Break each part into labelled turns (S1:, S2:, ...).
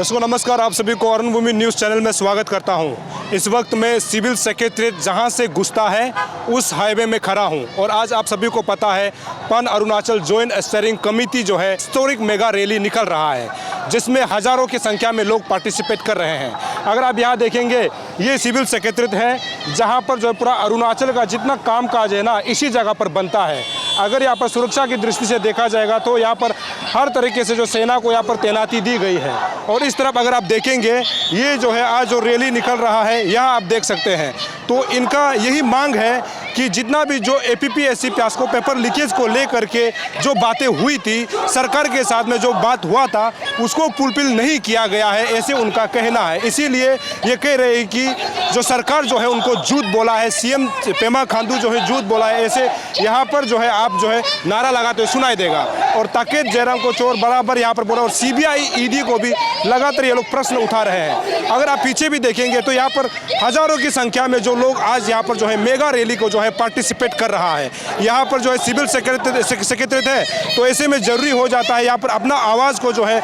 S1: दर्शकों नमस्कार, आप सभी को अरुण भूमि न्यूज़ चैनल में स्वागत करता हूं। इस वक्त मैं सिविल सेक्रेटरीट जहां से घुसता है उस हाईवे में खड़ा हूं और आज आप सभी को पता है pan Arunachal joint steering committee जो है हिस्टोरिक मेगा रैली निकल रहा है, जिसमें हज़ारों की संख्या में लोग पार्टिसिपेट कर रहे हैं। अगर आप यहाँ देखेंगे, ये सिविल सेक्रेटरीट है जहाँ पर जो है पूरा अरुणाचल का जितना काम काज है ना इसी जगह पर बनता है। अगर यहाँ पर सुरक्षा की दृष्टि से देखा जाएगा तो यहाँ पर हर तरीके से जो सेना को यहाँ पर तैनाती दी गई है। और इस तरफ अगर आप देखेंगे, ये जो है आज जो रैली निकल रहा है यहाँ आप देख सकते हैं, तो इनका यही मांग है कि जितना भी जो APPSC प्यास्को पेपर लीकेज को लेकर के जो बातें हुई थी, सरकार के साथ में जो बात हुआ था उसको फुलफिल नहीं किया गया है, ऐसे उनका कहना है। इसीलिए ये कह रहे हैं कि जो सरकार जो है उनको झूठ बोला है, CM पेमा खांडू जो है झूठ बोला है, ऐसे यहाँ पर जो है आप जो है नारा लगाते हुए सुनाई देगा। और ताकेत जयराम को चोर बराबर यहाँ पर बोला और CBI ED को भी लगातार ये लोग प्रश्न उठा रहे हैं। अगर आप पीछे भी देखेंगे तो यहाँ पर हज़ारों की संख्या में जो लोग आज यहाँ पर जो है मेगा रैली को जो है पार्टिसिपेट कर रहा है। यहाँ पर जो है सिविल सेक्रेटरीट है, तो ऐसे में ज़रूरी हो जाता है यहाँ पर अपना आवाज़ को जो है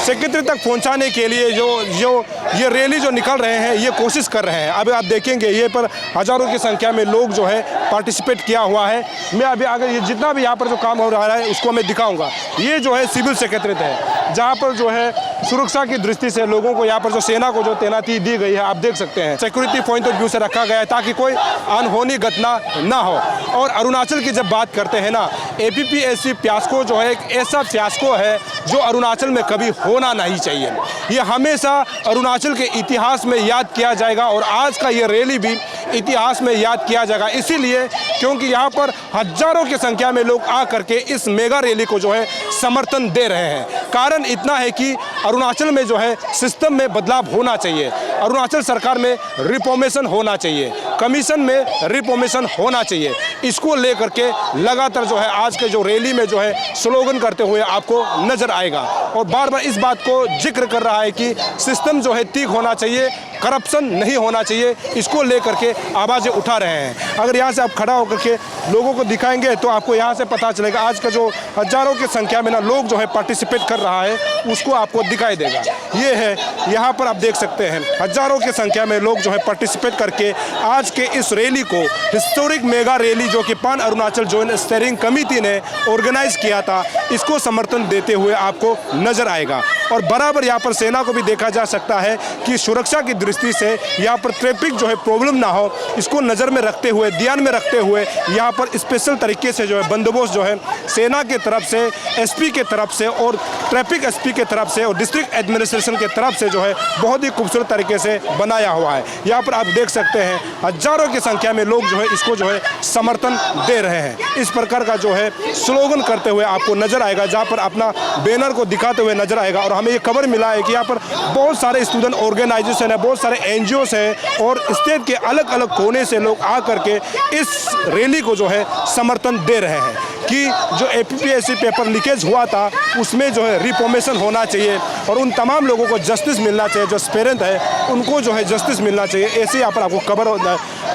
S1: सेक्रेटरी तक पहुँचाने के लिए जो ये रैली जो निकल रहे हैं ये कोशिश कर रहे हैं। अभी आप देखेंगे ये पर हज़ारों की संख्या में लोग जो है पार्टिसिपेट किया हुआ है। मैं अभी आगे ये जितना भी यहाँ पर जो काम हो रहा है उसको मैं दिखाऊंगा। ये जो है सिविल सेक्रेटरीट है जहाँ पर जो है सुरक्षा की दृष्टि से लोगों को यहाँ पर जो सेना को जो तैनाती दी गई है, आप देख सकते हैं सिक्योरिटी पॉइंट ऑफ व्यू से रखा गया है ताकि कोई अनहोनी घटना ना हो। और अरुणाचल की जब बात करते हैं ना, APPSC प्यास्को जो है एक ऐसा प्यास्को है जो अरुणाचल में कभी होना नहीं चाहिए। ये हमेशा अरुणाचल के इतिहास में याद किया जाएगा और आज का ये रैली भी इतिहास में याद किया जाएगा, इसीलिए क्योंकि यहाँ पर हज़ारों की संख्या में लोग आ करके इस मेगा रैली को जो है समर्थन दे रहे हैं। कारण इतना है कि अरुणाचल में जो है सिस्टम में बदलाव होना चाहिए, अरुणाचल सरकार में रिफॉर्मेशन होना चाहिए, कमीशन में रिफॉर्मेशन होना चाहिए। इसको लेकर के लगातार जो है आज के जो रैली में जो है स्लोगन करते हुए आपको नज़र आएगा और बार बार इस बात को जिक्र कर रहा है कि सिस्टम जो है ठीक होना चाहिए, करप्शन नहीं होना चाहिए। इसको लेकर के आवाज़ें उठा रहे हैं। अगर यहाँ से आप खड़ा होकर के लोगों को दिखाएंगे तो आपको यहाँ से पता चलेगा आज का जो हज़ारों की संख्या में ना लोग जो है पार्टिसिपेट कर रहा है उसको आपको दिखाई देगा। ये है यहाँ पर आप देख सकते हैं हज़ारों की संख्या में लोग जो है पार्टिसिपेट करके आज के इस रैली को हिस्टोरिक मेगा रैली जो कि pan Arunachal joint steering committee ने ऑर्गेनाइज किया था, इसको समर्थन देते हुए आपको नजर आएगा। और बराबर यहाँ पर सेना को भी देखा जा सकता है कि सुरक्षा की दृष्टि से यहाँ पर ट्रैफिक जो है प्रॉब्लम ना हो, इसको नज़र में रखते हुए, ध्यान में रखते हुए यहाँ पर स्पेशल तरीके से जो है बंदोबस्त जो है सेना के तरफ से, SP के तरफ से और ट्रैफिक SP के तरफ से और डिस्ट्रिक्ट एडमिनिस्ट्रेशन के तरफ से जो है बहुत ही खूबसूरत तरीके से बनाया हुआ है। यहाँ पर आप देख सकते हैं हज़ारों की संख्या में लोग जो है इसको जो है समर्थन दे रहे हैं। इस प्रकार का जो है स्लोगन करते हुए आपको नज़र आएगा, जहाँ पर अपना बैनर को दिखाते हुए नजर आएगा। और हमें ये खबर मिला है कि यहाँ पर बहुत सारे स्टूडेंट ऑर्गेनाइजेशन है, बहुत सारे NGOs हैं और स्टेट के अलग अलग कोने से लोग आ करके इस रैली को जो है समर्थन दे रहे हैं कि जो APPSC पेपर लीकेज हुआ था उसमें जो है रिफॉर्मेशन होना चाहिए और उन तमाम लोगों को जस्टिस मिलना चाहिए, जो एस्पिरेंट है उनको जो है जस्टिस मिलना चाहिए। ऐसे यहाँ पर आपको खबर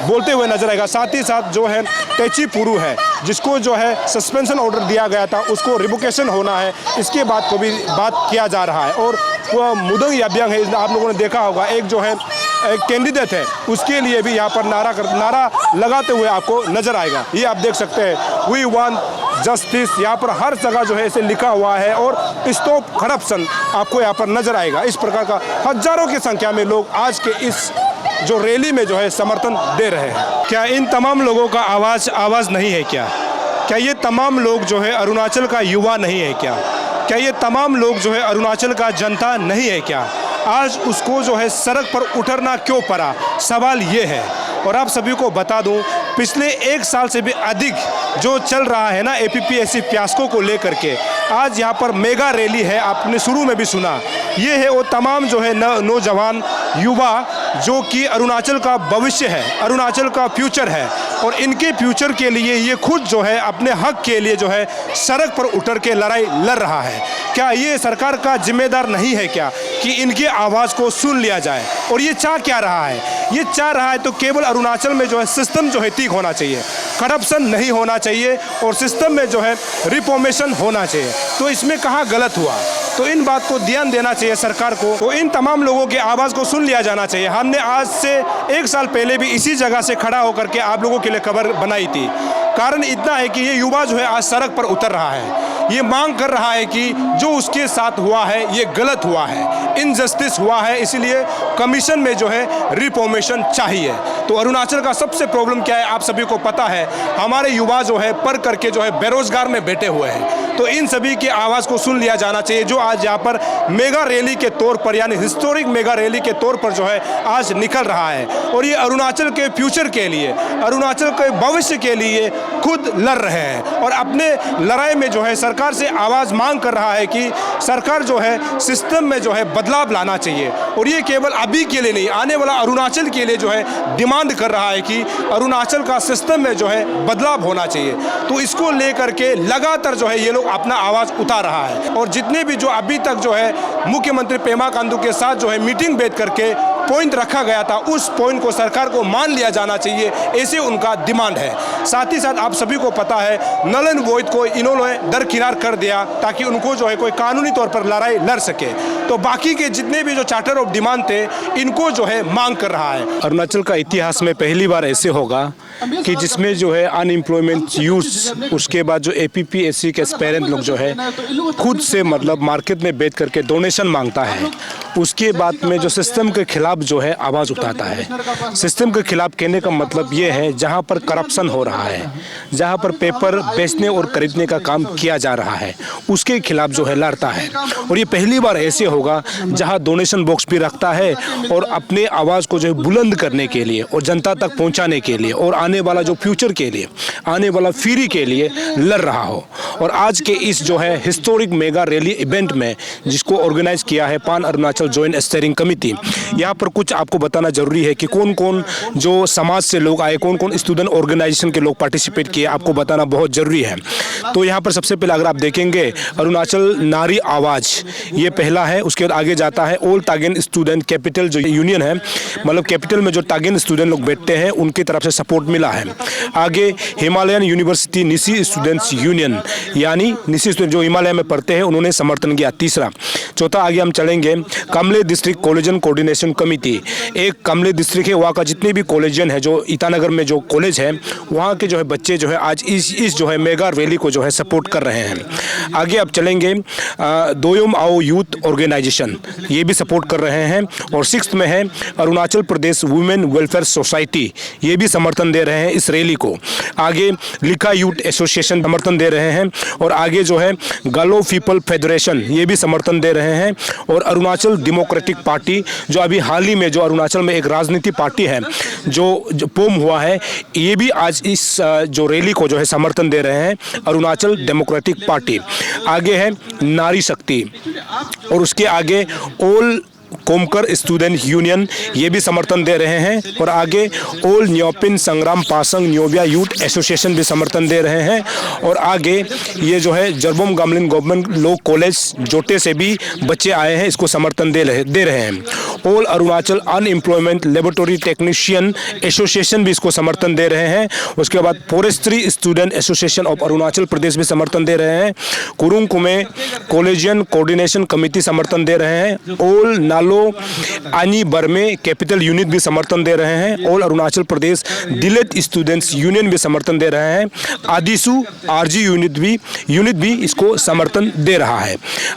S1: बोलते हुए नजर आएगा। साथ ही साथ जो है तेची पुरु है जिसको जो है सस्पेंशन ऑर्डर दिया गया था उसको रिवोकेशन होना है, इसके बाद को भी बात किया जा रहा है। और वह मुदंग याब्यांग है, आप लोगों ने देखा होगा, एक जो है एक कैंडिडेट है, उसके लिए भी यहाँ पर नारा लगाते हुए आपको नजर आएगा। ये आप देख सकते हैं वी वांट जस्टिस, यहाँ पर हर जगह जो है ऐसे लिखा हुआ है और स्टॉप करप्शन आपको यहाँ पर नजर आएगा। इस प्रकार का हज़ारों की संख्या में लोग आज के इस जो रैली में जो है समर्थन दे रहे हैं। क्या इन तमाम लोगों का आवाज़ नहीं है क्या ये तमाम लोग जो है अरुणाचल का युवा नहीं है क्या ये तमाम लोग जो है अरुणाचल का जनता नहीं है क्या? आज उसको जो है सड़क पर उतरना क्यों पड़ा, सवाल ये है। और आप सभी को बता दूं, पिछले 1 साल से भी अधिक जो चल रहा है ना APPSC प्यास्को को लेकर के, आज यहाँ पर मेगा रैली है। आपने शुरू में भी सुना, ये है वो तमाम जो है नौजवान युवा जो कि अरुणाचल का भविष्य है, अरुणाचल का फ्यूचर है और इनके फ्यूचर के लिए ये खुद जो है अपने हक के लिए जो है सड़क पर उतर के लड़ाई लड़ रहा है। क्या ये सरकार का जिम्मेदार नहीं है क्या कि इनकी आवाज़ को सुन लिया जाए? और ये चाह क्या रहा है? ये चाह रहा है तो केवल अरुणाचल में जो है सिस्टम जो है ठीक होना चाहिए, करप्शन नहीं होना चाहिए और सिस्टम में जो है रिफॉर्मेशन होना चाहिए। तो इसमें कहाँ गलत हुआ? तो इन बात को ध्यान देना चाहिए सरकार को। तो इन तमाम लोगों की आवाज़ को सुन लिया जाना चाहिए। हमने आज से 1 साल पहले भी इसी जगह से खड़ा होकर के आप लोगों के लिए खबर बनाई थी। कारण इतना है कि ये युवा जो है आज सड़क पर उतर रहा है, ये मांग कर रहा है कि जो उसके साथ हुआ है ये गलत हुआ है, इनजस्टिस हुआ है, इसलिए कमीशन में जो है रिफॉर्मेशन चाहिए। तो अरुणाचल का सबसे प्रॉब्लम क्या है आप सभी को पता है, हमारे युवा जो है पढ़ करके जो है बेरोजगार में बैठे हुए हैं। तो इन सभी की आवाज़ को सुन लिया जाना चाहिए, जो आज यहाँ पर मेगा रैली के तौर पर यानी हिस्टोरिक मेगा रैली के तौर पर जो है आज निकल रहा है। और ये अरुणाचल के फ्यूचर के लिए, अरुणाचल के भविष्य के लिए खुद लड़ रहे हैं और अपने लड़ाई में जो है सरकार से आवाज़ मांग कर रहा है कि सरकार जो है सिस्टम में जो है बदलाव लाना चाहिए। और ये केवल अभी के लिए नहीं, आने वाला अरुणाचल के लिए जो है डिमांड कर रहा है कि अरुणाचल का सिस्टम में जो है बदलाव होना चाहिए। तो इसको लेकर के लगातार जो है ये लोग अपना आवाज़ उतार रहा है। और जितने भी जो अभी तक जो है मुख्यमंत्री पेमा खांडू के साथ जो है मीटिंग बैठ करके पॉइंट रखा गया था, उस पॉइंट को सरकार को मान लिया जाना चाहिए, ऐसे उनका डिमांड है। साथ ही साथ आप सभी को पता है नलन वोइद को इन्होंने दरकिनार कर दिया ताकि उनको जो है कोई कानूनी तौर पर लड़ाई लड़ सके। तो बाकी के जितने भी जो चार्टर ऑफ डिमांड थे इनको जो है मांग कर रहा है। अरुणाचल का इतिहास में पहली बार ऐसे होगा कि जिसमें जो है अनएम्प्लॉयमेंट यूथ, उसके बाद जो APPSC के एस्पायरेंट लोग जो है खुद से मतलब मार्केट में बैठ करके डोनेशन मांगता है। उसके बाद में जो सिस्टम के खिलाफ जो है आवाज़ उठाता है। सिस्टम के खिलाफ कहने का मतलब ये है जहाँ पर करप्शन हो रहा है, जहाँ पर पेपर बेचने और खरीदने का काम किया जा रहा है, उसके खिलाफ जो है लड़ता है। और ये पहली बार ऐसे होगा जहाँ डोनेशन बॉक्स भी रखता है और अपने आवाज़ को जो है बुलंद करने के लिए और जनता तक पहुँचाने के लिए और आने वाला जो फ्यूचर के लिए, आने वाला फ्री के लिए लड़ रहा हो। और आज के इस जो है हिस्टोरिक मेगा रैली इवेंट में जिसको ऑर्गेनाइज किया है पान अरुणाचल जॉइंट स्टीयरिंग कमेटी, यहाँ पर कुछ आपको बताना जरूरी है कि कौन कौन जो समाज से लोग आए, कौन कौन स्टूडेंट ऑर्गेनाइजेशन के लोग पार्टिसिपेट किए, आपको बताना बहुत जरूरी है। तो यहाँ पर सबसे पहले अगर आप देखेंगे अरुणाचल नारी आवाज़ ये पहला है। उसके बाद आगे जाता है ऑल तागेन स्टूडेंट कैपिटल जो यूनियन है, मतलब कैपिटल में जो तागेन स्टूडेंट लोग बैठते हैं उनकी तरफ से सपोर्ट मिला है। आगे हिमालयन यूनिवर्सिटी निसी स्टूडेंट्स यूनियन यानी निसी स्टूडेंट जो हिमालय में पढ़ते हैं उन्होंने समर्थन किया, तीसरा। चौथा आगे हम चलेंगे कमले डिस्ट्रिक्ट कॉलेजन कोऑर्डिनेशन कमेटी, एक कमले डिस्ट्रिक्ट है, वहाँ का जितने भी कॉलेजन है, जो ईटानगर में जो कॉलेज है वहाँ के जो है बच्चे जो है आज इस जो है मेगा रैली को जो है सपोर्ट कर रहे हैं। आगे अब चलेंगे दोयोम आओ यूथ ऑर्गेनाइजेशन, ये भी सपोर्ट कर रहे हैं। और 6th में है Arunachal Pradesh women welfare society, ये भी समर्थन दे रहे हैं इस रैली को। आगे लिखा यूथ एसोसिएशन समर्थन दे रहे हैं। और आगे जो है गालो पीपल फेडरेशन ये भी समर्थन दे रहे हैं। और अरुणाचल डेमोक्रेटिक पार्टी जो अभी हाल ही में जो अरुणाचल में एक राजनीति पार्टी है जो फॉर्म हुआ है, ये भी आज इस जो रैली को जो है समर्थन दे रहे हैं, अरुणाचल डेमोक्रेटिक पार्टी। आगे है नारी शक्ति और उसके आगे ऑल कोमकर स्टूडेंट यूनियन ये भी समर्थन दे रहे हैं। और आगे ऑल न्योपिन संग्राम पासंग न्योबिया यूथ एसोसिएशन भी समर्थन दे रहे हैं। और आगे ये जो है Jarbom Gamlin government law college Jote से भी बच्चे आए हैं, इसको समर्थन दे रहे हैं। All Arunachal unemployment laboratory technician association भी इसको समर्थन दे रहे हैं। उसके बाद forestry student association of Arunachal Pradesh भी समर्थन दे रहे हैं। Kurung Kumey collegian coordination committee समर्थन दे रहे हैं। ऑल नालो आनी बर्मे कैपिटल यूनिट भी समर्थन दे रहे हैं। All Arunachal Pradesh delete students union भी समर्थन दे रहे हैं। आदिसू आरजी यूनिट भी इसको समर्थन दे रहा है।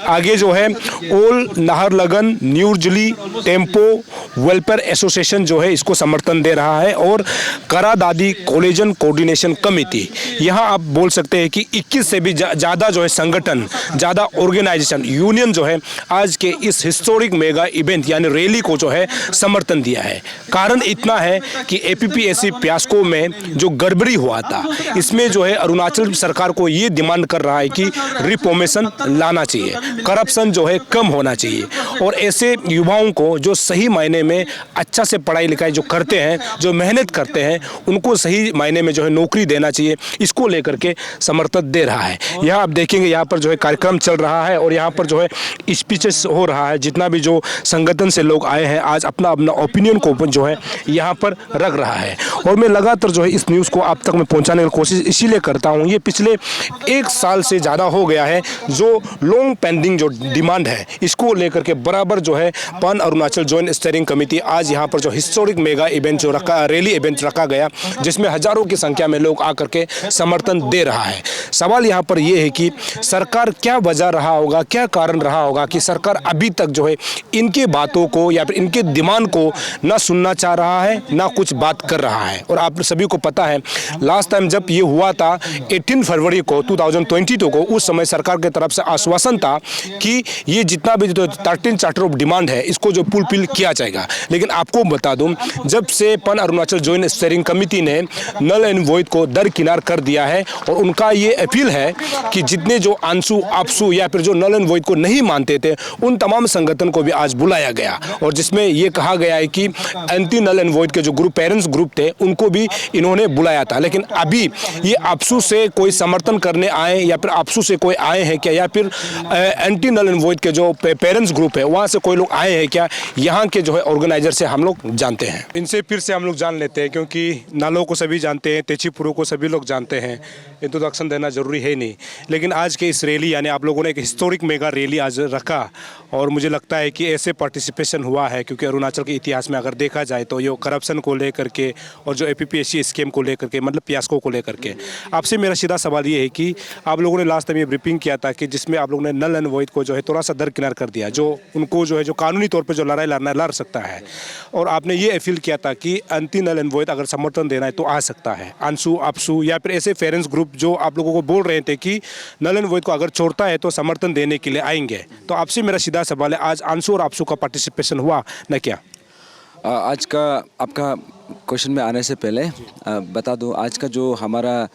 S1: आगे जो है ऑल नाहरलगन न्यूर्जली टेम्पो वेलफेयर एसोसिएशन जो है इसको समर्थन दे रहा है। और करादादी कॉलेजन कोऑर्डिनेशन कमेटी, यहाँ आप बोल सकते हैं कि 21 से भी ज़्यादा जो है संगठन, ज़्यादा ऑर्गेनाइजेशन यूनियन जो है आज के इस हिस्टोरिक मेगा इवेंट यानी रैली को जो है समर्थन दिया है। कारण इतना है कि APPSC फियास्को में जो गड़बड़ी हुआ था, इसमें जो है अरुणाचल सरकार को ये डिमांड कर रहा है कि रिफॉर्मेशन लाना चाहिए, करप्शन जो है कम होना चाहिए। और ऐसे युवाओं को जो सही मायने में अच्छा से पढ़ाई लिखाई जो करते हैं, जो मेहनत करते हैं, उनको सही मायने में जो है नौकरी देना चाहिए, इसको लेकर के समर्थन दे रहा है। यहाँ आप देखेंगे यहाँ पर जो है कार्यक्रम चल रहा है और यहाँ पर जो है स्पीचेस हो रहा है। जितना भी जो संगठन से लोग आए हैं आज अपना अपना ओपिनियन को जो है यहाँ पर रख रहा है। और मैं लगातार जो है इस न्यूज़ को आप तक मैं पहुँचाने की कोशिश इसीलिए करता हूँ, ये पिछले 1 साल से ज़्यादा हो गया है जो लॉन्ग पेंडिंग जो डिमांड है इसको लेकर के बराबर जो है पन अरुणाचल जॉइंट स्टीयरिंग कमेटी आज यहाँ पर जो हिस्टोरिक मेगा इवेंट जो रैली इवेंट रखा गया, जिसमें हजारों की संख्या में लोग आकर के समर्थन दे रहा है। सवाल यहाँ पर यह है कि सरकार क्या वजह रहा होगा, क्या कारण रहा होगा कि सरकार अभी तक जो है इनके बातों को या फिर इनके डिमांड को ना सुनना चाह रहा है, ना कुछ बात कर रहा है। और आप सभी को पता है लास्ट टाइम जब ये हुआ था 18 फरवरी को 2022 को, उस समय सरकार की तरफ से आश्वासन था कि ये जितना भी जो 13 चार्टर ऑफ डिमांड है इसको जो फुलफिल किया जाएगा। लेकिन आपको बता दूं, जब से पन अरुणाचल जॉइंट स्टीयरिंग कमेटी ने नल एंड वॉइड को दरकिनार कर दिया है और उनका ये अपील है कि जितने जो आंसू आपसू या फिर जो नल एंड वॉइड को नहीं मानते थे उन तमाम संगठन को भी आज बुलाया गया, और जिसमें ये कहा गया है कि एंटी नल एंड वॉइड के जो ग्रुप पेरेंट्स ग्रुप थे उनको भी इन्होंने बुलाया था। लेकिन अभी ये आपसू से कोई समर्थन करने आए या फिर आपसू से कोई आए हैं क्या, या फिर एंटी नल एंड वॉइड के जो पेरेंट्स ग्रुप है वहाँ से कोई लोग आए हैं क्या, यहाँ के जो है ऑर्गेनाइजर से हम लोग जानते हैं। इनसे फिर से हम लोग जान लेते हैं क्योंकि नालों को सभी जानते हैं, तेचीपुरों को सभी लोग जानते हैं, इंट्रोडक्शन देना जरूरी है नहीं। लेकिन आज के इस रैली यानी आप लोगों ने एक हिस्टोरिक मेगा रैली आज रखा और मुझे लगता है कि ऐसे पार्टिसिपेशन हुआ है क्योंकि अरुणाचल के इतिहास में अगर देखा जाए तो ये करप्शन को लेकर के और जो APPSC स्कीम को लेकर के मतलब फियास्को को लेकर के, आपसे मेरा सीधा सवाल ये है कि आप लोगों ने लास्ट टाइम ये ब्रीफिंग किया था कि जिसमें आप लोगों ने नल एंड वॉइड को जो है थोड़ा सा दरकिनार कर दिया, जो उनको जो है जो कानूनी तौर पर जो लड़ाई लड़ना लड़ सकता है, और आपने ये अपील किया था कि एंटी नल एंड वॉइड अगर समर्थन देना है तो आ सकता है। आंसू आपसू या फिर ऐसे पेरेंट्स ग्रुप जो आप लोगों को बोल रहे थे कि नल एंड वॉइड को अगर छोड़ता है तो समर्थन देने के लिए आएंगे, तो आपसे मेरा सीधा सवाल है आज आंसू और आपसू का पार्टिसिपेशन हुआ न क्या?
S2: आज का आपका क्वेश्चन में आने से पहले बता दूं, आज का जो हमारा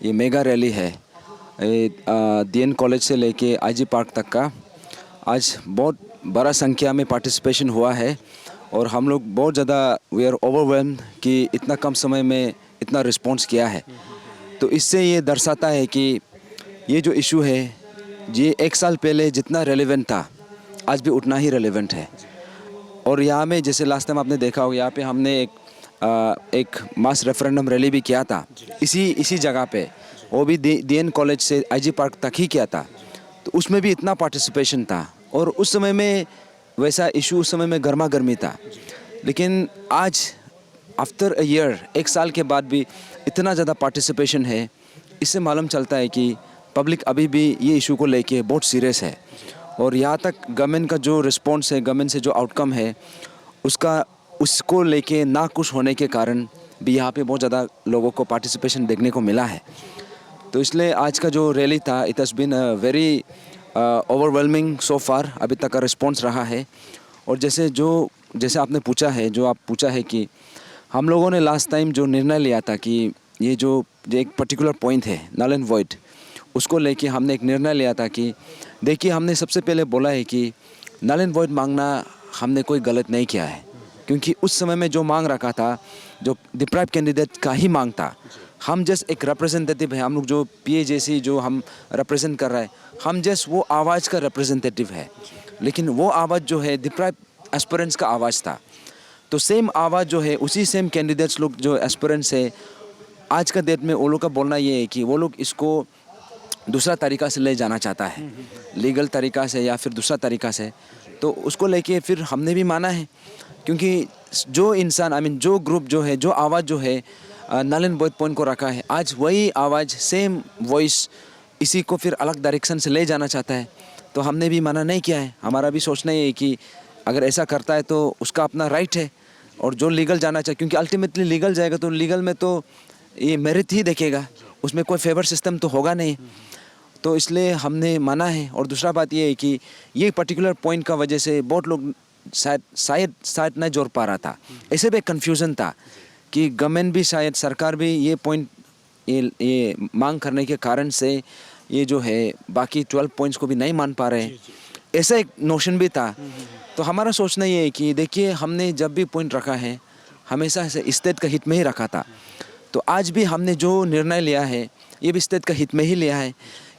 S2: ये मेगा रैली है DN कॉलेज से लेके IG पार्क तक का, आज बहुत बड़ा संख्या में पार्टिसिपेशन हुआ है और हम लोग बहुत ज़्यादा वी आर ओवरवेल्म्ड कि इतना कम समय में इतना रिस्पॉन्स किया है। तो इससे ये दर्शाता है कि ये जो इशू है ये 1 साल पहले जितना रेलेवेंट था आज भी उतना ही रेलेवेंट है। और यहाँ में जैसे लास्ट टाइम आपने देखा होगा, यहाँ पे हमने एक मास रेफरेंडम रैली भी किया था इसी जगह पे, वो भी DN कॉलेज से IG पार्क तक ही किया था। तो उसमें भी इतना पार्टिसिपेशन था और उस समय में वैसा इशू उस समय में गर्मा गर्मी था। लेकिन आज आफ्टर अ ईयर 1 साल के बाद भी इतना ज़्यादा पार्टिसिपेशन है, इससे मालूम चलता है कि पब्लिक अभी भी ये इशू को लेके बहुत सीरियस है। और यहाँ तक गवर्नमेंट का जो रिस्पॉन्स है, गवर्नमेंट से जो आउटकम है उसको लेके ना खुश होने के कारण भी यहाँ पे बहुत ज़्यादा लोगों को पार्टिसिपेशन देखने को मिला है। तो इसलिए आज का जो रैली था it has been very overwhelming so far, अभी तक का रिस्पॉन्स रहा है। और जैसे आपने पूछा है कि हम लोगों ने लास्ट टाइम जो निर्णय लिया था कि ये जो एक पर्टिकुलर पॉइंट है नल एंड वॉइड, उसको लेके हमने एक निर्णय लिया था कि देखिए, हमने सबसे पहले बोला है कि नल एंड वॉइड मांगना हमने कोई गलत नहीं किया है, क्योंकि उस समय में जो मांग रखा था जो डिप्राइव कैंडिडेट का ही मांग था। हम जस्ट एक रिप्रेजेंटेटिव है, हम लोग जो PAJC जो हम रिप्रेजेंट कर रहे हैं, हम जस्ट वो आवाज़ का रिप्रेजेंटेटिव है। लेकिन वो आवाज़ जो है डिप्राइव एस्पिरेंट्स का आवाज़ था। तो सेम आवाज़ जो है उसी सेम कैंडिडेट्स लोग जो एस्पिरेंट्स है, आज का डेट में वो लोग का बोलना ये है कि वो लोग इसको दूसरा तरीका से ले जाना चाहता है, लीगल तरीका से या फिर दूसरा तरीका से। तो उसको लेके फिर हमने भी माना है, क्योंकि जो इंसान जो ग्रुप जो है, जो आवाज़ जो है नल एंड वॉइड पॉइंट को रखा है, आज वही आवाज़ सेम वॉइस इसी को फिर अलग डायरेक्शन से ले जाना चाहता है। तो हमने भी मना नहीं किया है। हमारा भी सोचना ये है कि अगर ऐसा करता है तो उसका अपना राइट है, और जो लीगल जाना चाहिए, क्योंकि अल्टीमेटली लीगल जाएगा तो लीगल में तो ये मेरिट ही देखेगा, उसमें कोई फेवर सिस्टम तो होगा नहीं। तो इसलिए हमने माना है। और दूसरा बात ये है कि ये पर्टिकुलर पॉइंट का वजह से बहुत लोग शायद नहीं जोड़ पा रहा था, ऐसे भी कन्फ्यूज़न था कि गवर्नमेंट भी शायद सरकार भी ये पॉइंट ये मांग करने के कारण से ये जो है बाकी 12 पॉइंट्स को भी नहीं मान पा रहे हैं। ऐसा एक नोशन भी था। तो हमारा सोचना ये है कि देखिए हमने जब भी पॉइंट रखा है हमेशा ऐसे स्टेट का हित में ही रखा था। तो आज भी हमने जो निर्णय लिया है ये भी स्टेट का हित में ही लिया है,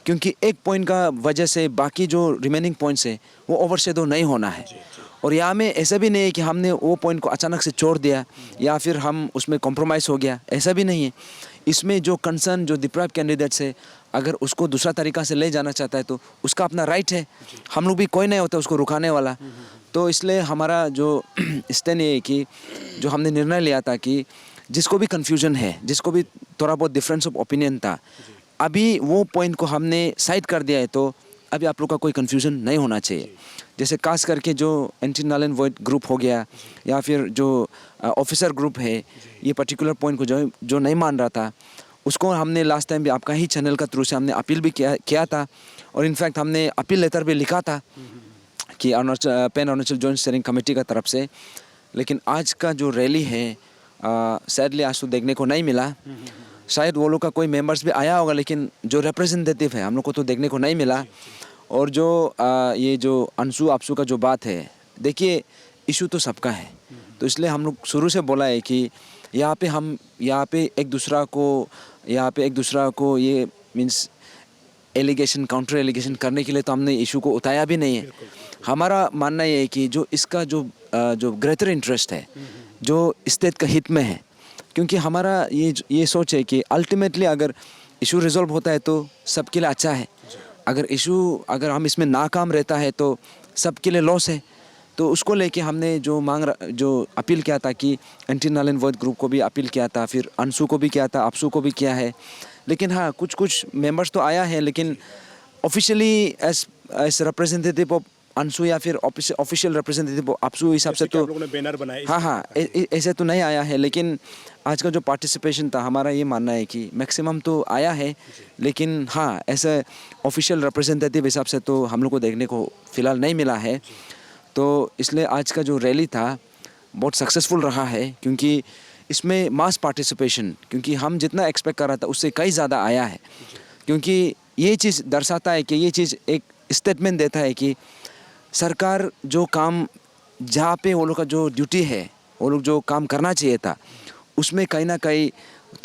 S2: क्योंकि एक पॉइंट का वजह से बाकी जो रिमेनिंग पॉइंट्स है वो ओवरशैडो नहीं होना है। और यहाँ में ऐसा भी नहीं है कि हमने वो पॉइंट को अचानक से छोड़ दिया या फिर हम उसमें कॉम्प्रोमाइज़ हो गया, ऐसा भी नहीं है। इसमें जो कंसर्न जो डिप्राइव कैंडिडेट्स है, अगर उसको दूसरा तरीका से ले जाना चाहता है तो उसका अपना राइट है, हम लोग भी कोई नहीं होता उसको रुकाने वाला। तो इसलिए हमारा जो स्टैंड ये है कि जो हमने निर्णय लिया था कि जिसको भी कन्फ्यूजन है, जिसको भी थोड़ा बहुत डिफरेंस ऑफ ओपिनियन था, अभी वो पॉइंट को हमने साइड कर दिया है। तो अभी आप लोग का कोई कन्फ्यूजन नहीं होना चाहिए। जैसे खास करके जो anti null and void group हो गया या फिर जो ऑफिसर ग्रुप है, ये पर्टिकुलर पॉइंट को जो नहीं मान रहा था, उसको हमने लास्ट टाइम भी आपका ही चैनल का थ्रू से हमने अपील भी किया था। और इनफैक्ट हमने अपील लेटर भी लिखा था कि pan Arunachal joint steering committee का तरफ से। लेकिन आज का जो रैली है सैडली आज तो देखने को नहीं मिला। शायद वो लोग का कोई मेंबर्स भी आया होगा, लेकिन जो रिप्रेजेंटेटिव है हम लोग को तो देखने को नहीं मिला। और जो ये जो अंशु आपसू का जो बात है, देखिए इशू तो सबका है। तो इसलिए हम लोग शुरू से बोला है कि यहाँ पे एक दूसरा को ये मीन्स एलिगेशन काउंटर एलिगेशन करने के लिए तो हमने इशू को उठाया भी नहीं है। हमारा मानना ये है कि जो इसका जो ग्रेटर इंटरेस्ट है जो स्टेट का हित में है, क्योंकि हमारा ये सोच है कि अल्टीमेटली अगर इशू रिजॉल्व होता है तो सबके लिए अच्छा है। अगर हम इसमें नाकाम रहता है तो सबके लिए लॉस है। तो उसको लेके हमने जो अपील किया था कि anti null and void group को भी अपील किया था, फिर अंशु को भी किया था, आपसू को भी किया है। लेकिन हाँ, कुछ मेंबर्स तो आया है, लेकिन officially as representative of Anshu या फिर ऑफिशियल रिप्रेजेंटेटिव आपसू हिसाब से तो
S1: लोगों ने बैनर बनाए।
S2: हाँ, ऐसे तो नहीं आया है। लेकिन आज का जो पार्टिसिपेशन था, हमारा ये मानना है कि मैक्सिमम तो आया है। लेकिन हाँ, ऐसे ऑफिशियल रिप्रेजेंटेटिव हिसाब से तो हम लोग को देखने को फ़िलहाल नहीं मिला है। तो इसलिए आज का जो रैली था बहुत सक्सेसफुल रहा है, क्योंकि इसमें मास पार्टिसिपेशन, क्योंकि हम जितना एक्सपेक्ट कर रहा था उससे कई ज़्यादा आया है। क्योंकि ये चीज़ दर्शाता है कि ये चीज़ एक स्टेटमेंट देता है कि सरकार जो काम जहाँ पे वो लोग का जो ड्यूटी है, वो लोग जो काम करना चाहिए था, उसमें कहीं ना कहीं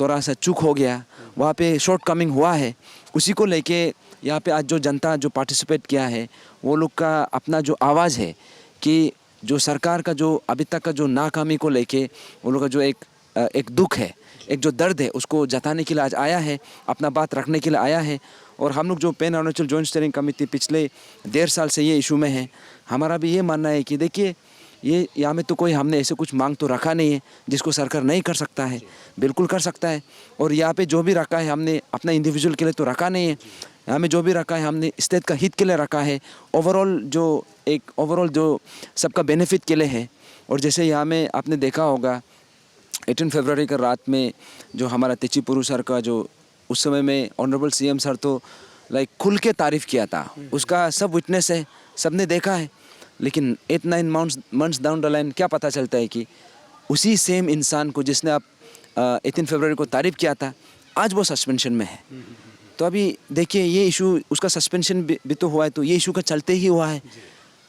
S2: थोड़ा सा चूक हो गया, वहाँ पे शॉर्ट कमिंग हुआ है। उसी को लेके यहाँ पे आज जो जनता जो पार्टिसिपेट किया है, वो लोग का अपना जो आवाज़ है कि जो सरकार का जो अभी तक का जो नाकामी को लेके वो लोग का जो एक दुख है, एक जो दर्द है, उसको जताने के लिए आज आया है, अपना बात रखने के लिए आया है। और हम लोग जो pan Arunachal joint steering committee पिछले 1.5 साल से ये इशू में है, हमारा भी ये मानना है कि देखिए ये यहाँ में तो कोई हमने ऐसे कुछ मांग तो रखा नहीं है जिसको सरकार नहीं कर सकता है, बिल्कुल कर सकता है। और यहाँ पे जो भी रखा है हमने अपना इंडिविजुअल के लिए तो रखा नहीं है, यहाँ में जो भी रखा है हमने स्टेट का हित के लिए रखा है, ओवरऑल जो सबका बेनिफिट के लिए है। और जैसे यहाँ में आपने देखा होगा 18 फरवरी का रात में जो हमारा तेची पुरु सर का जो उस समय में ऑनरेबल सीएम सर तो लाइक खुल के तारीफ़ किया था, उसका सब विटनेस है, सबने देखा है। लेकिन 8-9 मंथ्स डाउन द लाइन क्या पता चलता है कि उसी सेम इंसान को जिसने आप 18 फरवरी को तारीफ़ किया था, आज वो सस्पेंशन में है। तो अभी देखिए ये इशू उसका सस्पेंशन भी तो हुआ है, तो ये इशू का चलते ही हुआ है।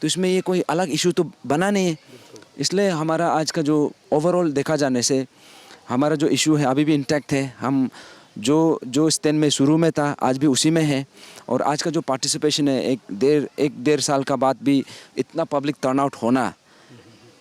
S2: तो इसमें ये कोई अलग इशू तो बना नहीं है। इसलिए हमारा आज का जो ओवरऑल देखा जाने से हमारा जो इशू है अभी भी इंटैक्ट है। हम जो स्टैंड में शुरू में था आज भी उसी में है। और आज का जो पार्टिसिपेशन है, एक डेढ़ साल का बाद भी इतना पब्लिक टर्नआउट होना,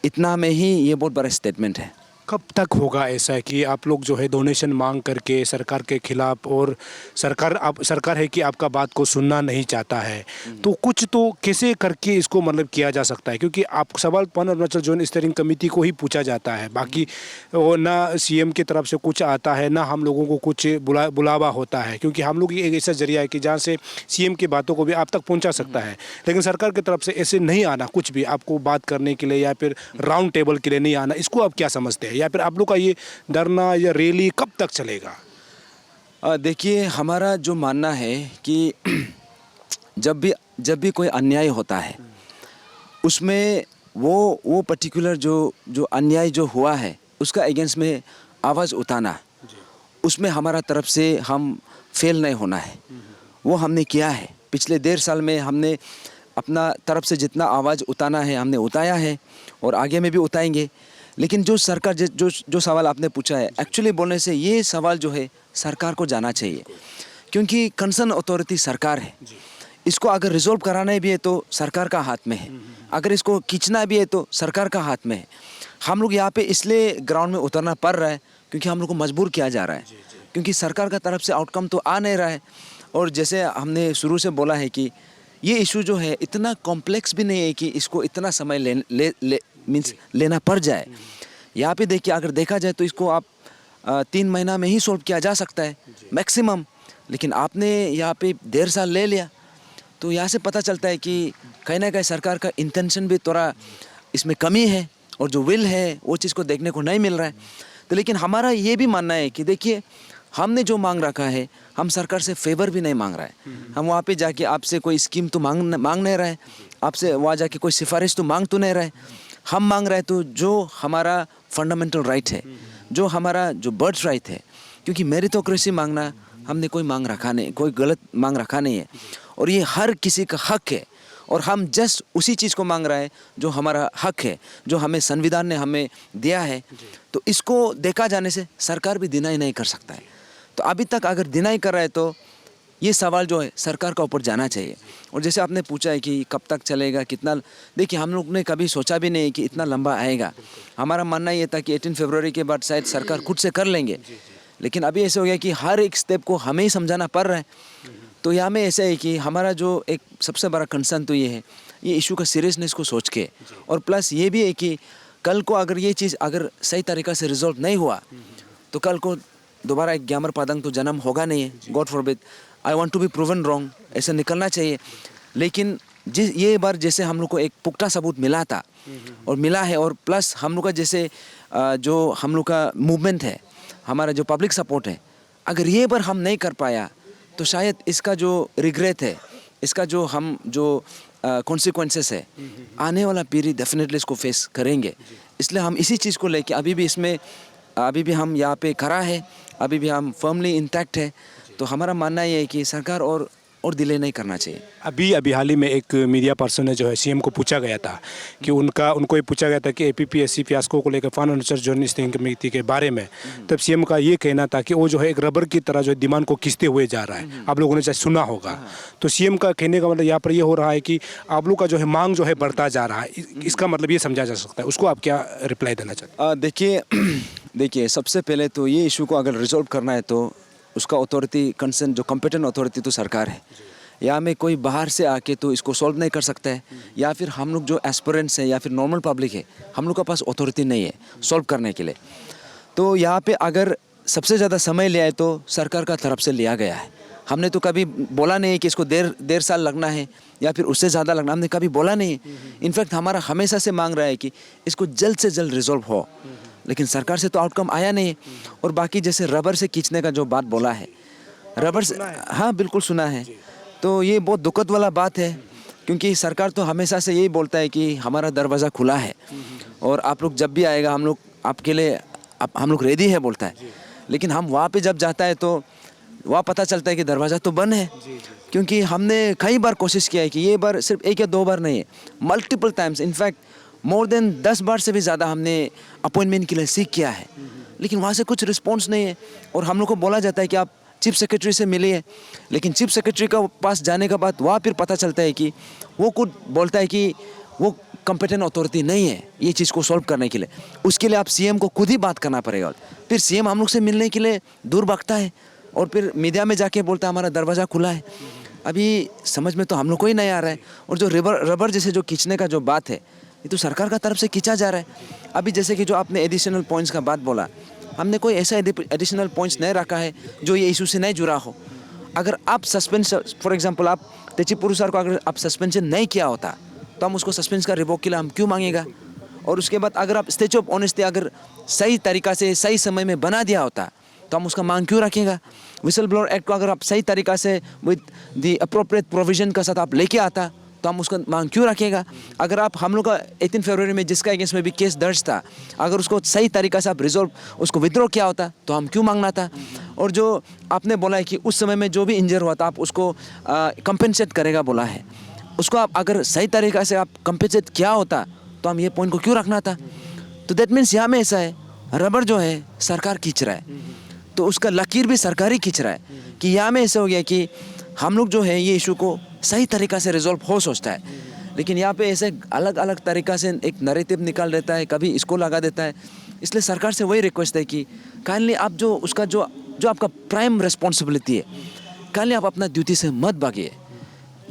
S2: इतना में ही ये बहुत बड़ा स्टेटमेंट है।
S1: कब तक होगा ऐसा कि आप लोग जो है डोनेशन मांग करके सरकार के खिलाफ, और सरकार है कि आपका बात को सुनना नहीं चाहता है, तो कुछ तो कैसे करके इसको मतलब किया जा सकता है? क्योंकि आप सवाल pan Arunachal joint steering committee को ही पूछा जाता है, बाकी वो ना सीएम की तरफ से कुछ आता है, ना हम लोगों को कुछ बुलावा होता है। क्योंकि हम लोग एक ऐसा जरिया है कि जहाँ से सीएम की बातों को भी आप तक पहुँचा सकता है, लेकिन सरकार की तरफ से ऐसे नहीं आना, कुछ भी आपको बात करने के लिए या फिर राउंड टेबल के लिए नहीं आना। इसको आप क्या समझते हैं, या फिर आप लोग का ये धरना या रैली कब तक चलेगा?
S2: देखिए हमारा जो मानना है कि जब भी कोई अन्याय होता है उसमें वो पर्टिकुलर जो अन्याय जो हुआ है उसका अगेंस्ट में आवाज़ उठाना, उसमें हमारा तरफ से हम फेल नहीं होना है। वो हमने किया है। पिछले 1.5 साल में हमने अपना तरफ से जितना आवाज़ उठाना है हमने उठाया है और आगे में भी उठाएंगे। लेकिन जो सरकार जो सवाल आपने पूछा है, एक्चुअली बोलने से ये सवाल जो है सरकार को जाना चाहिए, क्योंकि कंसर्न अथॉरिटी सरकार है। इसको अगर रिजॉल्व कराना भी है तो सरकार का हाथ में है, अगर इसको खींचना भी है तो सरकार का हाथ में है। हम लोग यहाँ पे इसलिए ग्राउंड में उतरना पड़ रहा है क्योंकि हम लोग को मजबूर किया जा रहा है, क्योंकि सरकार का तरफ से आउटकम तो आ नहीं रहा है। और जैसे हमने शुरू से बोला है कि ये इशू जो है इतना कॉम्प्लेक्स भी नहीं है कि इसको इतना समय लेना पड़ जाए। यहाँ पे देखिए, अगर देखा जाए तो इसको आप 3 महीना में ही सॉल्व किया जा सकता है मैक्सिमम, लेकिन आपने यहाँ पे 1.5 साल ले लिया। तो यहाँ से पता चलता है कि कहीं ना कहीं सरकार का इंटेंशन भी थोड़ा इसमें कमी है और जो विल है वो चीज़ को देखने को नहीं मिल रहा है। तो लेकिन हमारा ये भी मानना है कि देखिए, हमने जो मांग रखा है, हम सरकार से फेवर भी नहीं मांग रहा है। हम वहाँ पे जाके आपसे कोई स्कीम तो मांग नहीं रहे, आपसे वहाँ जाके कोई सिफारिश तो मांग तो नहीं रहे। हम मांग रहे तो जो हमारा फंडामेंटल राइट है, जो हमारा जो बर्थ राइट है, क्योंकि मेरिटोक्रेसी मांगना हमने कोई मांग रखा नहीं, कोई गलत मांग रखा नहीं है, और ये हर किसी का हक है। और हम जस्ट उसी चीज़ को मांग रहा है जो हमारा हक है, जो हमें संविधान ने हमें दिया है। तो इसको देखा जाने से सरकार भी डिनाई नहीं कर सकता है। तो अभी तक अगर डिनाई कर रहा है तो ये सवाल जो है सरकार का ऊपर जाना चाहिए। और जैसे आपने पूछा है कि कब तक चलेगा, कितना, देखिए हम लोग ने कभी सोचा भी नहीं कि इतना लंबा आएगा। हमारा मानना ये था कि 18 फरवरी के बाद शायद सरकार खुद से कर लेंगे, लेकिन अभी ऐसे हो गया कि हर एक स्टेप को हमें ही समझाना पड़ रहा है। तो यहाँ में ऐसा है कि हमारा जो एक सबसे बड़ा कंसर्न तो ये है, ये इशू का सीरियसनेस को सोच के, और प्लस ये भी है कि कल को अगर ये चीज़ अगर सही तरीक़ा से रिजॉल्व नहीं हुआ तो कल को दोबारा एक ग्यामर पादंग तो जन्म होगा नहीं है। God forbid, I want to be proven wrong, ऐसा निकलना चाहिए। लेकिन ये बार जैसे हम लोग को एक पुख्ता सबूत मिला था और मिला है, और प्लस हम लोग का जैसे जो हम लोग का मूवमेंट है, हमारा जो पब्लिक सपोर्ट है, अगर ये बार हम नहीं कर पाया तो शायद इसका जो रिग्रेट है, इसका जो हम जो कॉन्सिक्वेंसेस है, आने वाला पीढ़ी डेफिनेटली इसको फेस करेंगे। इसलिए हम इसी चीज़ को लेके अभी भी हम यहाँ पे खड़ा है, अभी भी हम फर्मली इंटैक्ट है। तो हमारा मानना ये है कि सरकार और डिले नहीं करना चाहिए।
S1: अभी हाल ही में एक मीडिया पर्सन ने जो है सीएम को पूछा गया था कि उनको ये पूछा गया था कि एपीपीएससी फियास्को को लेकर फाइनेंशियल जॉइंट स्टीयरिंग कमेटी के बारे में, तब सीएम का ये कहना था कि वो जो है एक रबर की तरह जो डिमांड को खींचते हुए जा रहा है। आप लोगों ने चाहे सुना होगा। तो सीएम का कहने का मतलब यहाँ पर ये हो रहा है कि आप लोग का जो है मांग जो है बढ़ता जा रहा है, इसका मतलब ये समझा जा सकता है। उसको आप क्या रिप्लाई देना चाहते हैं?
S2: देखिए, सबसे पहले तो ये इशू को अगर रिजॉल्व करना है तो उसका अथॉरिटी कंसर्न जो कॉम्पिटेंट अथॉरिटी तो सरकार है। या में कोई बाहर से आके तो इसको सॉल्व नहीं कर सकता है, या फिर हम लोग जो एस्पिरेंट्स हैं या फिर नॉर्मल पब्लिक है, हम लोग के पास अथॉरिटी नहीं है सॉल्व करने के लिए। तो यहाँ पे अगर सबसे ज़्यादा समय लिया है तो सरकार का तरफ से लिया गया है। हमने तो कभी बोला नहीं कि इसको डेढ़ साल लगना है या फिर उससे ज़्यादा लगना, हमने कभी बोला नहीं। इनफैक्ट हमारा हमेशा से मांग रहा है कि इसको जल्द से जल्द रिजॉल्व हो, लेकिन सरकार से तो आउटकम आया नहीं। और बाकी जैसे रबर से खींचने का जो बात बोला है, रबर से, हाँ बिल्कुल सुना है। तो ये बहुत दुखद वाला बात है, क्योंकि सरकार तो हमेशा से यही बोलता है कि हमारा दरवाज़ा खुला है और आप लोग जब भी आएगा हम लोग आपके लिए हम लोग रेडी है बोलता है। लेकिन हम वहाँ पे जब जाता है तो वहाँ पता चलता है कि दरवाज़ा तो बंद है, क्योंकि हमने कई बार कोशिश किया है कि ये बार सिर्फ 1 या 2 बार नहीं है, multiple times, in fact more than 10 बार से भी ज़्यादा हमने अपॉइंटमेंट के लिए सीख किया है, लेकिन वहाँ से कुछ रिस्पॉन्स नहीं है। और हम लोग को बोला जाता है कि आप चीफ सेक्रेटरी से मिलिए, लेकिन चीफ सेक्रेटरी का पास जाने के बाद वहाँ फिर पता चलता है कि वो खुद बोलता है कि वो कॉम्पिटेंट अथॉरिटी नहीं है ये चीज़ को सॉल्व करने के लिए। उसके लिए आप सीएम को खुद ही बात करना पड़ेगा। फिर सीएम हम लोग से मिलने के लिए दूर भागता है और फिर मीडिया में जाके बोलता है हमारा दरवाज़ा खुला है। अभी समझ में तो हम लोग को ही नहीं आ रहा है। और जो रबर जैसे जो खींचने का जो बात है, ये तो सरकार का तरफ से खींचा जा रहा है। अभी जैसे कि जो आपने एडिशनल पॉइंट्स का बात बोला, हमने कोई ऐसा एडिशनल पॉइंट्स नहीं रखा है जो ये इशू से नहीं जुड़ा हो। अगर आप सस्पेंशन, फॉर एग्जांपल आप तेचीपुरु सर को अगर आप सस्पेंशन नहीं किया होता तो हम उसको सस्पेंस का रिवोक के लिए हम क्यों मांगेगा। और उसके बाद अगर आप स्टेचू ऑफ ऑनेस्टी अगर सही तरीक़ा से सही समय में बना दिया होता तो हम उसका मांग क्यों रखेगा। विसल ब्लोअर एक्ट को अगर आप सही तरीक़ा से विद द अप्रोप्रिएट प्रोविजन के साथ आप लेके आता तो हम उसका मांग क्यों रखेगा। अगर आप हम लोग का 18 फरवरी में जिसका अगेंस्ट में भी केस दर्ज था, अगर उसको सही तरीक़ा से आप रिजॉल्व उसको विड्रॉ किया होता तो हम क्यों मांगना था। और जो आपने बोला है कि उस समय में जो भी इंजर हुआ था आप उसको कंपेंसेट करेगा बोला है। उसको आप अगर सही तरीक़ा से आप कंपेंसेट किया होता तो हम ये पॉइंट को क्यों रखना था। तो दैट मीन्स यहाँ में ऐसा है, रबर जो है सरकार खींच रहा है, तो उसका लकीर भी सरकार ही खींच रहा है कि यहाँ में ऐसा हो गया कि हम लोग जो है ये इशू को सही तरीक़ा से रिजॉल्व हो सोचता है, लेकिन यहाँ पे ऐसे अलग अलग तरीक़ा से एक नैरेटिव निकाल देता है, कभी इसको लगा देता है। इसलिए सरकार से वही रिक्वेस्ट है कि काइंडली आप जो उसका जो आपका प्राइम रिस्पॉन्सिबिलिटी है, काइंडली आप अपना ड्यूटी से मत भागिए।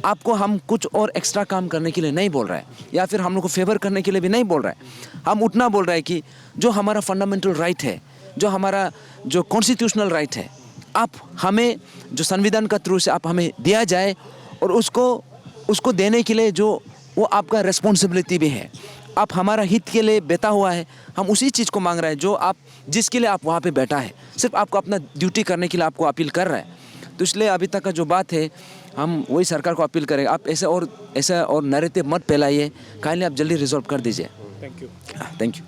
S2: आपको हम कुछ और एक्स्ट्रा काम करने के लिए नहीं बोल रहा है, या फिर हम लोग को फेवर करने के लिए भी नहीं बोल रहा है। हम उतना बोल रहे हैं कि जो हमारा फंडामेंटल राइट है, जो हमारा जो कॉन्स्टिट्यूशनल राइट है, आप हमें जो संविधान का थ्रू से आप हमें दिया जाए, और उसको देने के लिए जो वो आपका रिस्पॉन्सिबिलिटी भी है। आप हमारा हित के लिए बैठा हुआ है, हम उसी चीज़ को मांग रहे हैं जो आप जिसके लिए आप वहाँ पे बैठा है, सिर्फ आपको अपना ड्यूटी करने के लिए आपको अपील कर रहा है। तो इसलिए अभी तक का जो बात है, हम वही सरकार को अपील करेंगे, आप ऐसा और नैरेटिव मत फैलाइए, काइंडली आप जल्दी रिजॉल्व कर दीजिए।
S1: Thank you.
S2: Thank you.